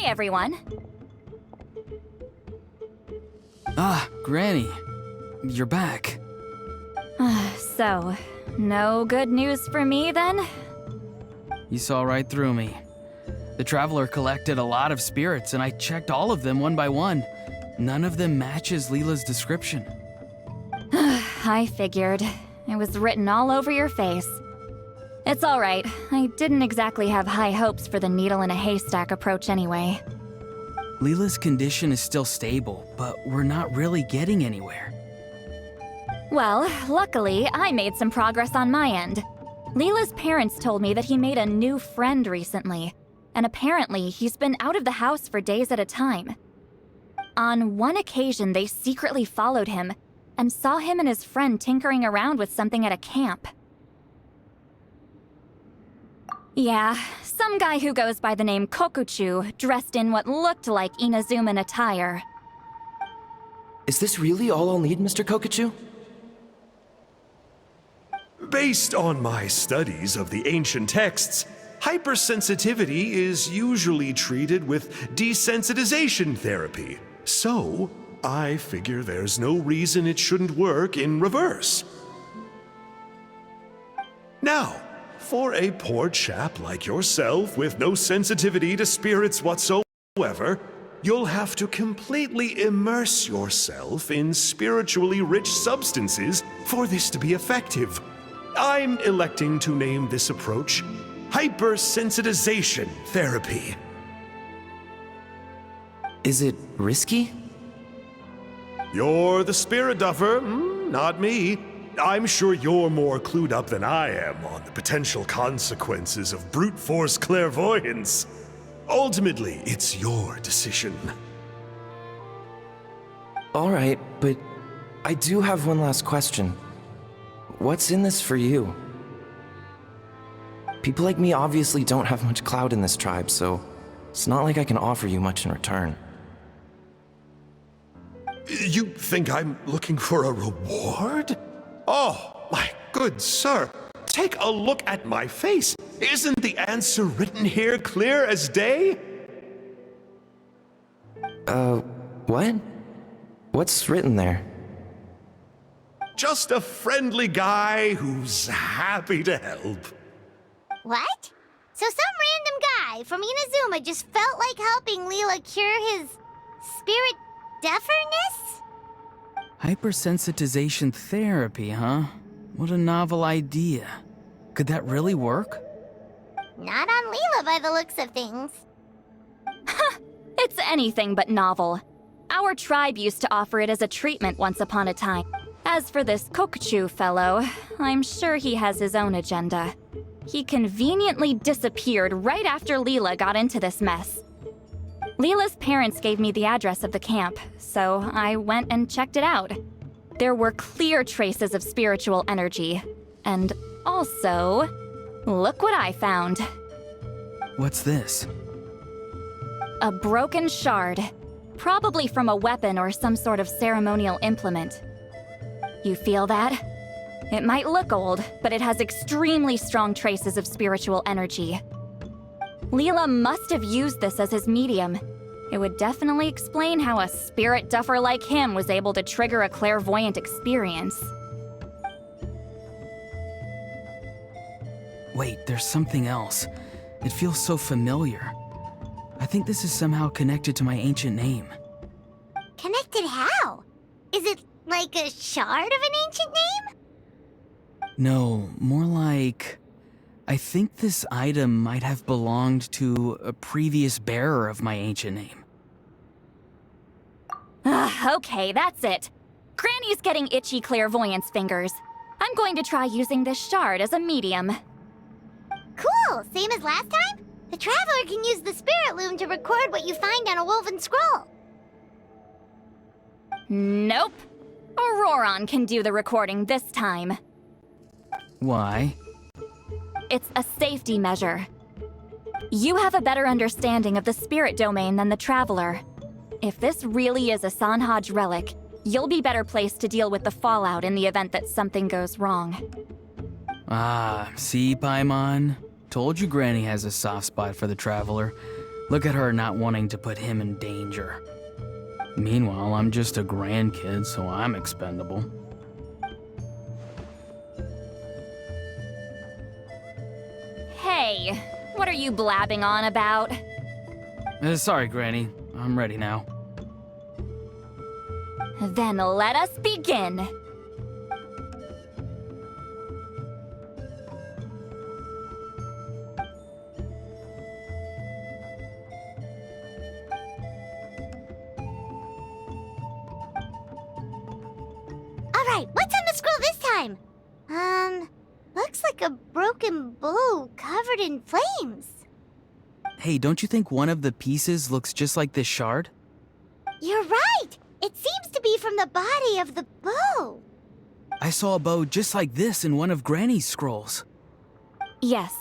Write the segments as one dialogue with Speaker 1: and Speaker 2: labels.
Speaker 1: Hey, everyone.
Speaker 2: Ah, Granny. You're back.
Speaker 1: So, no good news for me, then?
Speaker 2: You saw right through me. The Traveler collected a lot of spirits, and I checked all of them one by one. None of them matches Leela's description.
Speaker 1: I figured. It was written all over your face. It's all right. I didn't exactly have high hopes for the needle-in-a-haystack approach anyway.
Speaker 2: Leela's condition is still stable, but we're not really getting anywhere.
Speaker 1: Well, luckily, I made some progress on my end. Leela's parents told me that he made a new friend recently, and apparently he's been out of the house for days at a time. On one occasion, they secretly followed him and saw him and his friend tinkering around with something at a camp. Yeah, some guy who goes by the name Kokuchu, dressed in what looked like Inazuman attire.
Speaker 3: Is this really all I'll need, Mr. Kokuchu?
Speaker 4: Based on my studies of the ancient texts, hypersensitivity is usually treated with desensitization therapy. So, I figure there's no reason it shouldn't work in reverse. Now, for a poor chap like yourself with no sensitivity to spirits whatsoever, you'll have to completely immerse yourself in spiritually rich substances for this to be effective. I'm electing to name this approach hypersensitization therapy.
Speaker 3: Is it risky?
Speaker 4: You're the spirit duffer, not me. I'm sure you're more clued up than I am on the potential consequences of brute force clairvoyance. Ultimately, it's your decision.
Speaker 3: All right, but I do have one last question. What's in this for you? People like me obviously don't have much clout in this tribe, so it's not like I can offer you much in return.
Speaker 4: You think I'm looking for a reward? Oh, my good sir, take a look at my face. Isn't the answer written here clear as day?
Speaker 3: What? What's written there?
Speaker 4: Just a friendly guy who's happy to help.
Speaker 5: What? So some random guy from Inazuma just felt like helping Leela cure his spirit deafness?
Speaker 2: Hypersensitization therapy, huh? What a novel idea. Could that really work?
Speaker 5: Not on Leela by the looks of things.
Speaker 1: It's anything but novel. Our tribe used to offer it as a treatment once upon a time. As for this Kokuchu fellow, I'm sure he has his own agenda. He conveniently disappeared right after Leela got into this mess. Leela's parents gave me the address of the camp, so I went and checked it out. There were clear traces of spiritual energy. And also, look what I found.
Speaker 2: What's this?
Speaker 1: A broken shard. Probably from a weapon or some sort of ceremonial implement. You feel that? It might look old, but it has extremely strong traces of spiritual energy. Leela must have used this as his medium. It would definitely explain how a spirit duffer like him was able to trigger a clairvoyant experience.
Speaker 2: Wait, there's something else. It feels so familiar. I think this is somehow connected to my ancient name.
Speaker 5: Connected how? Is it like a shard of an ancient name?
Speaker 2: No, more like... I think this item might have belonged to a previous bearer of my ancient name.
Speaker 1: Okay, that's it. Granny's getting itchy clairvoyance fingers. I'm going to try using this shard as a medium.
Speaker 5: Cool, same as last time? The Traveler can use the Spirit Loom to record what you find on a woven scroll.
Speaker 1: Nope. Auroron can do the recording this time.
Speaker 2: Why?
Speaker 1: It's a safety measure. You have a better understanding of the spirit domain than the Traveler. If this really is a Sanhaj relic, you'll be better placed to deal with the fallout in the event that something goes wrong.
Speaker 2: Ah, see, Paimon? Told you Granny has a soft spot for the Traveler. Look at her not wanting to put him in danger. Meanwhile, I'm just a grandkid, so I'm expendable.
Speaker 1: Hey, what are you blabbing on about?
Speaker 2: Sorry, Granny. I'm ready now.
Speaker 1: Then let us begin.
Speaker 5: Alright, what's on the scroll this time? Looks like a broken bow covered in flames.
Speaker 2: Hey, don't you think one of the pieces looks just like this shard?
Speaker 5: You're right! It seems to be from the body of the bow.
Speaker 2: I saw a bow just like this in one of Granny's scrolls.
Speaker 1: Yes,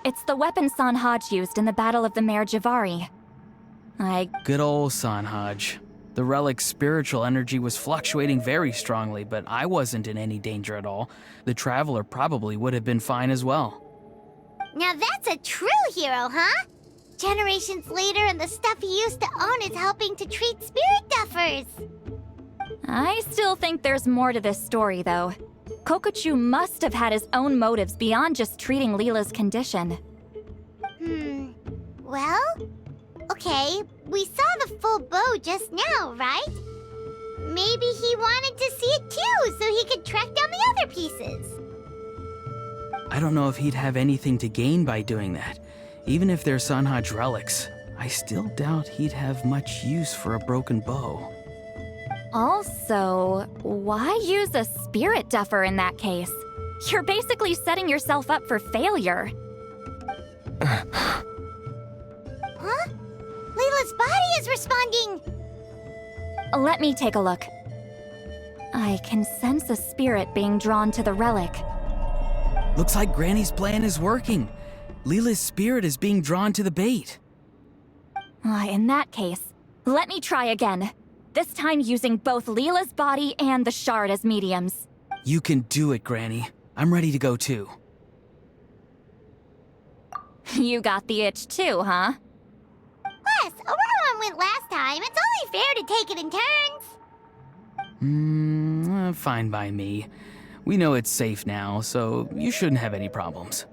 Speaker 1: it's the weapon Sanhaj used in the Battle of the Mare Javari.
Speaker 2: Good old Sanhaj. The relic's spiritual energy was fluctuating very strongly, but I wasn't in any danger at all. The Traveler probably would have been fine as well.
Speaker 5: Now that's a true hero, huh? Generations later and the stuff he used to own is helping to treat spirit duffers.
Speaker 1: I still think there's more to this story, though. Kokochu must have had his own motives beyond just treating Leela's condition.
Speaker 5: Well? Okay, we saw the full bow just now, right? Maybe he wanted to see it too, so he could track down the other pieces.
Speaker 2: I don't know if he'd have anything to gain by doing that. Even if they're Sanhaj relics, I still doubt he'd have much use for a broken bow.
Speaker 1: Also, why use a spirit duffer in that case? You're basically setting yourself up for failure.
Speaker 5: Huh? Leela's body is responding!
Speaker 1: Let me take a look. I can sense a spirit being drawn to the relic.
Speaker 2: Looks like Granny's plan is working. Leela's spirit is being drawn to the bait.
Speaker 1: In that case, let me try again. This time using both Leela's body and the shard as mediums.
Speaker 2: You can do it, Granny. I'm ready to go too.
Speaker 1: You got the itch too, huh?
Speaker 5: Plus, Auroron went last time. It's only fair to take it in turns.
Speaker 2: Fine by me. We know it's safe now, so you shouldn't have any problems.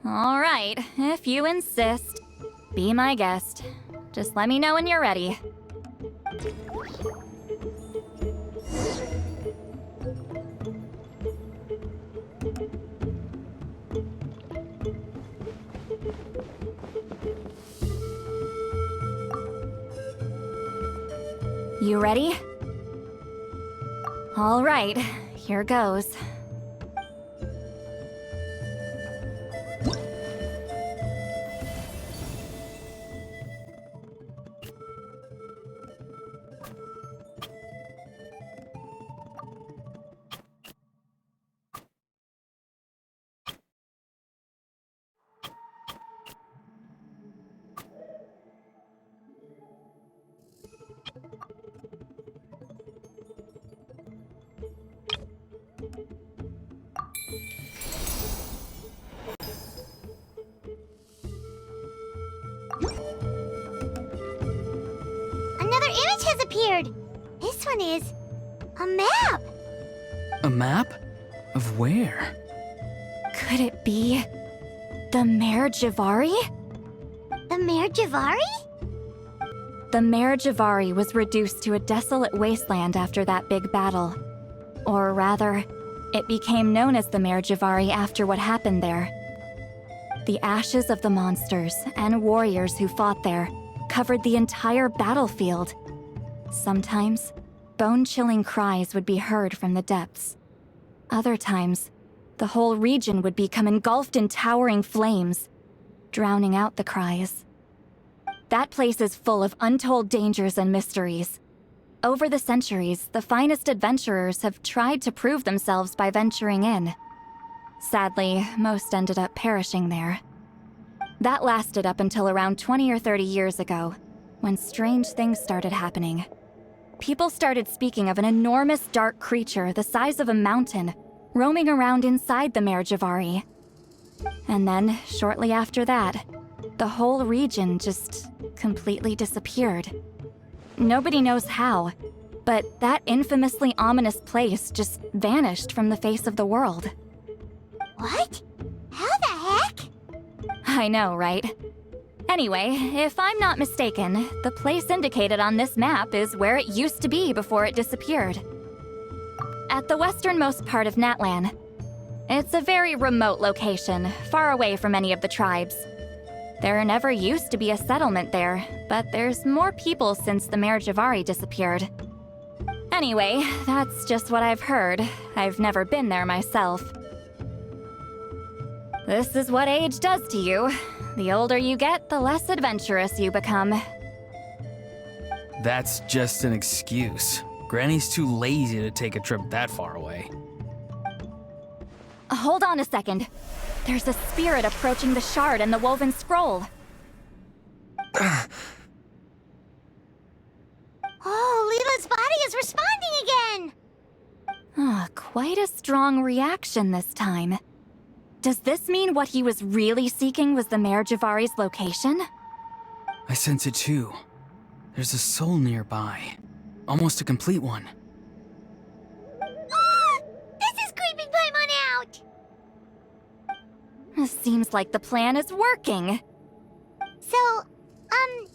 Speaker 1: All right, if you insist. Be my guest. Just let me know when you're ready. You ready? All right, here goes.
Speaker 5: Another image has appeared. This one is a map.
Speaker 2: A map? Of where?
Speaker 1: Could it be the Mare Javari?
Speaker 5: The Mare Javari?
Speaker 1: The Mare Javari was reduced to a desolate wasteland after that big battle. Or rather, it became known as the Mare Javari after what happened there. The ashes of the monsters and warriors who fought there covered the entire battlefield. Sometimes, bone-chilling cries would be heard from the depths. Other times, the whole region would become engulfed in towering flames, drowning out the cries. That place is full of untold dangers and mysteries. Over the centuries, the finest adventurers have tried to prove themselves by venturing in. Sadly, most ended up perishing there. That lasted up until around 20 or 30 years ago, when strange things started happening. People started speaking of an enormous dark creature the size of a mountain, roaming around inside the Merjavari. And then, shortly after that, the whole region just completely disappeared. Nobody knows how, but that infamously ominous place just vanished from the face of the world.
Speaker 5: What? How the heck?
Speaker 1: I know, right? Anyway, if I'm not mistaken, the place indicated on this map is where it used to be before it disappeared. At the westernmost part of Natlan. It's a very remote location, far away from any of the tribes. There never used to be a settlement there, but there's more people since the Merjavari disappeared. Anyway, that's just what I've heard. I've never been there myself. This is what age does to you. The older you get, the less adventurous you become.
Speaker 2: That's just an excuse. Granny's too lazy to take a trip that far away.
Speaker 1: Hold on a second. There's a spirit approaching the shard and the woven scroll.
Speaker 5: Oh, Leela's body is responding again!
Speaker 1: Quite a strong reaction this time. Does this mean what he was really seeking was the Merjavari's location?
Speaker 2: I sense it too. There's a soul nearby. Almost a complete one.
Speaker 5: This is creeping Paimon out!
Speaker 1: Seems like the plan is working.
Speaker 5: So, can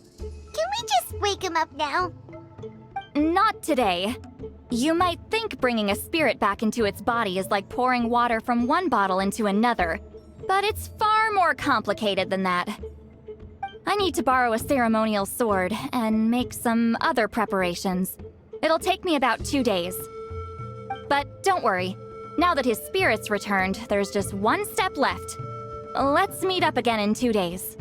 Speaker 5: we just wake him up now?
Speaker 1: Not today. You might think bringing a spirit back into its body is like pouring water from one bottle into another, but it's far more complicated than that. I need to borrow a ceremonial sword and make some other preparations. It'll take me about 2 days. But don't worry, now that his spirit's returned, there's just one step left. Let's meet up again in 2 days.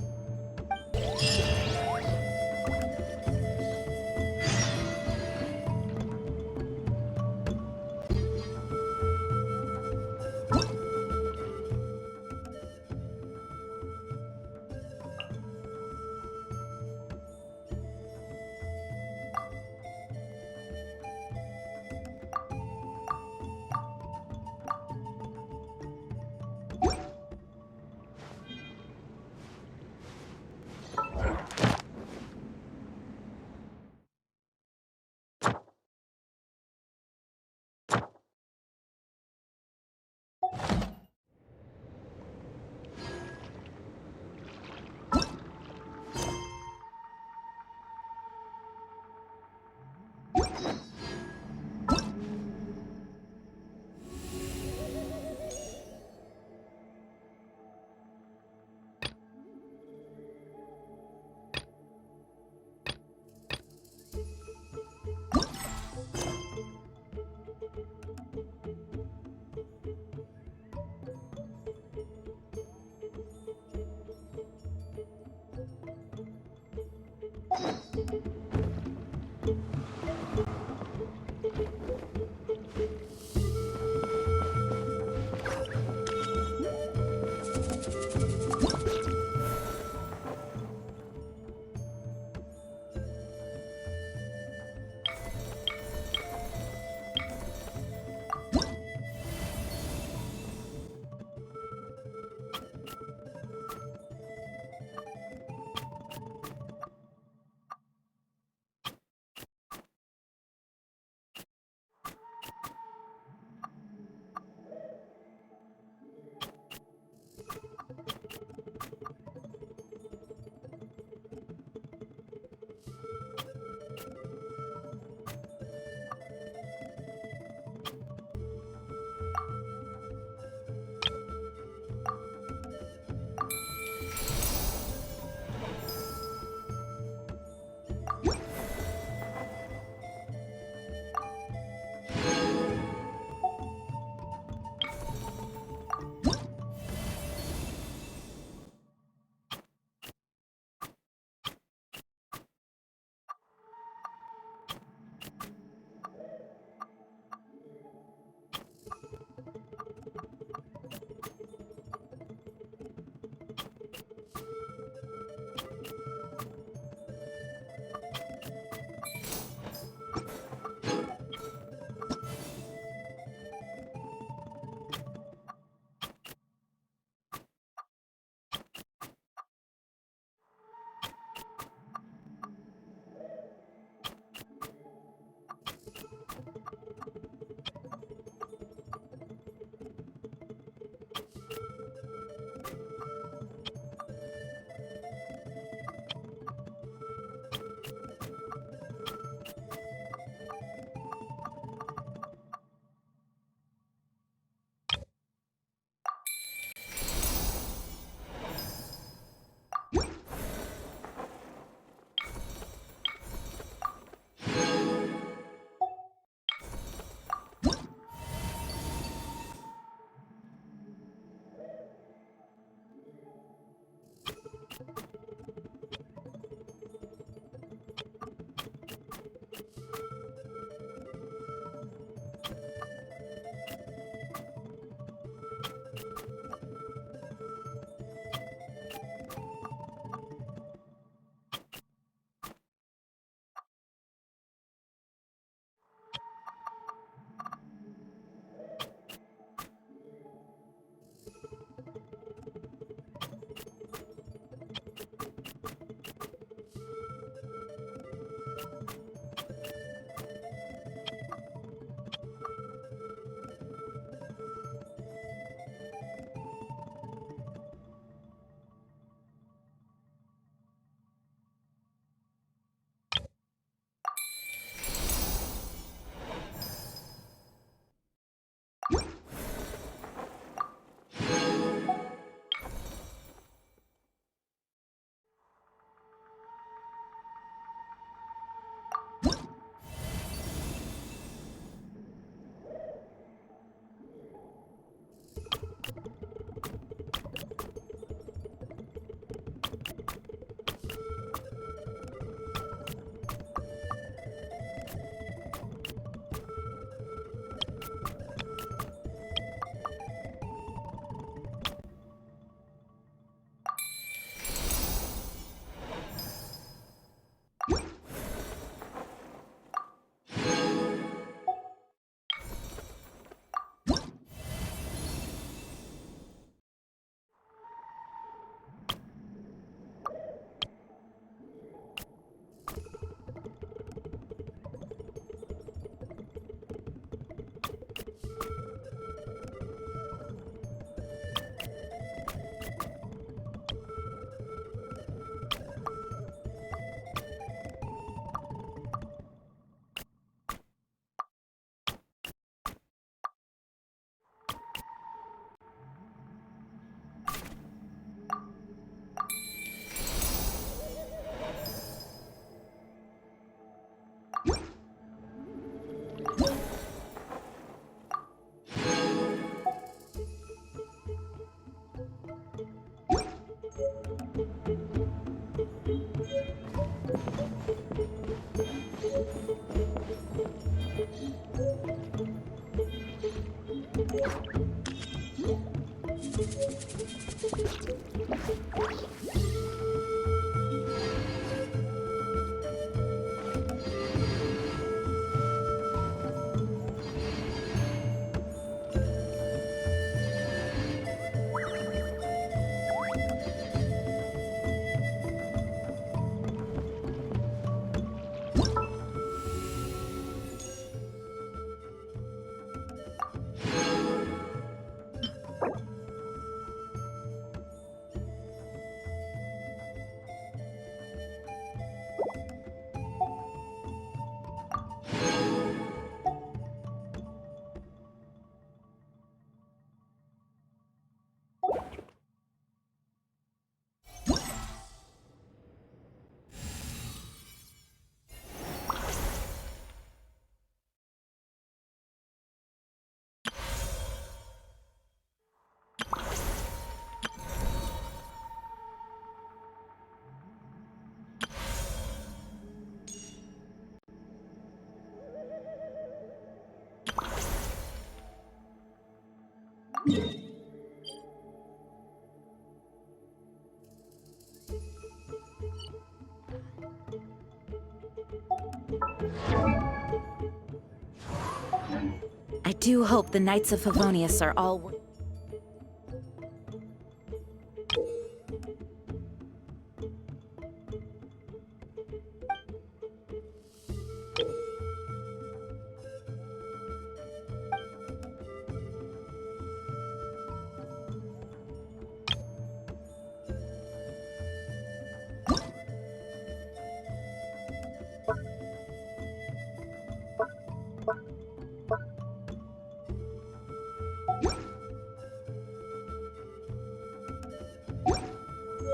Speaker 6: I do hope the Knights of Favonius are all...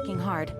Speaker 6: working hard.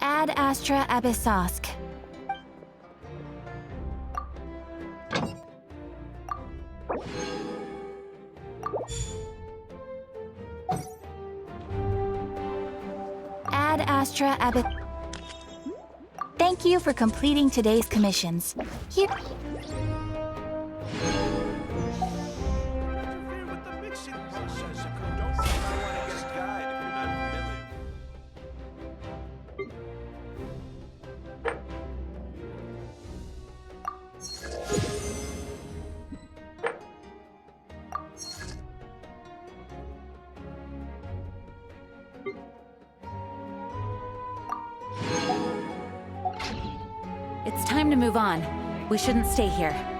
Speaker 1: Ad Astra Abyssosk. Ad Astra Abyss. Thank you for completing today's commissions. Here.
Speaker 6: It's time to move on. We shouldn't stay here.